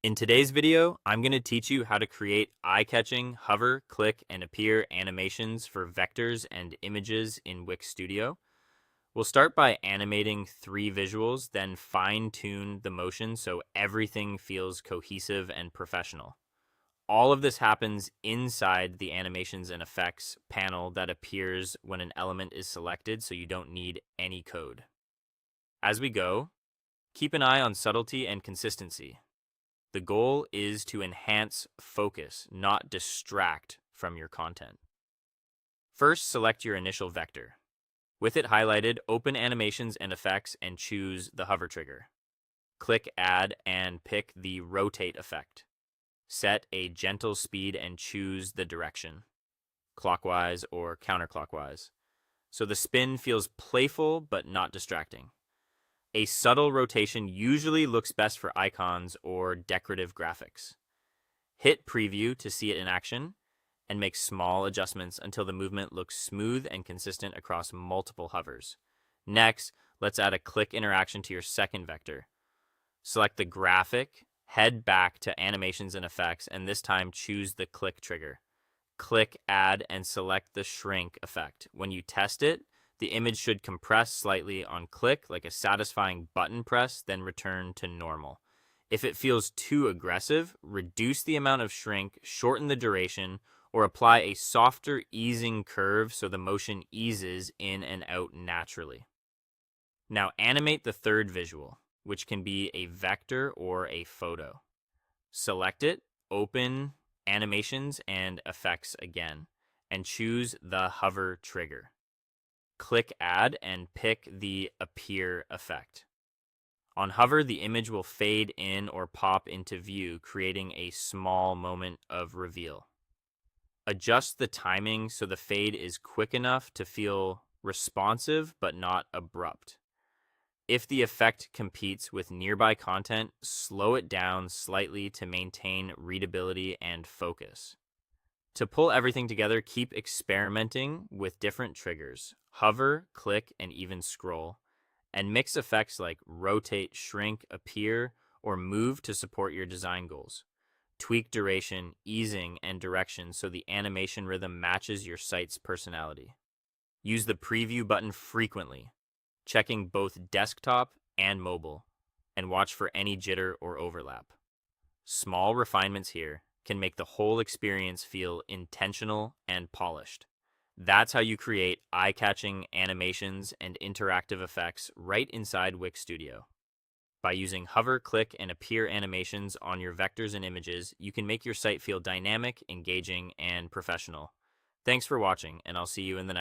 In today's video, I'm going to teach you how to create eye-catching hover, click, and appear animations for vectors and images in Wix Studio. We'll start by animating 3 visuals, then fine-tune the motion so everything feels cohesive and professional. All of this happens inside the animations and effects panel that appears when an element is selected, so you don't need any code. As we go, keep an eye on subtlety and consistency. The goal is to enhance focus, not distract from your content. First, select your initial vector. With it highlighted, open Animations and Effects and choose the hover trigger. Click Add and pick the Rotate effect. Set a gentle speed and choose the direction, clockwise or counterclockwise, so the spin feels playful but not distracting. A subtle rotation usually looks best for icons or decorative graphics. Hit preview to see it in action, and make small adjustments until the movement looks smooth and consistent across multiple hovers. Next, let's add a click interaction to your second vector. Select the graphic, head back to Animations and Effects, and this time choose the click trigger. Click Add and select the shrink effect. When you test it, the image should compress slightly on click, like a satisfying button press, then return to normal. If it feels too aggressive, reduce the amount of shrink, shorten the duration, or apply a softer easing curve so the motion eases in and out naturally. Now animate the third visual, which can be a vector or a photo. Select it, open Animations and Effects again, and choose the hover trigger. Click Add and pick the Appear effect. On hover, the image will fade in or pop into view, creating a small moment of reveal. Adjust the timing so the fade is quick enough to feel responsive but not abrupt. If the effect competes with nearby content, slow it down slightly to maintain readability and focus. To pull everything together, keep experimenting with different triggers. Hover, click, and even scroll. And mix effects like rotate, shrink, appear, or move to support your design goals. Tweak duration, easing, and direction so the animation rhythm matches your site's personality. Use the preview button frequently, checking both desktop and mobile, and watch for any jitter or overlap. Small refinements here can make the whole experience feel intentional and polished. That's how you create eye-catching animations and interactive effects right inside Wix Studio. By using hover, click, and appear animations on your vectors and images, you can make your site feel dynamic, engaging, and professional. Thanks for watching, and I'll see you in the next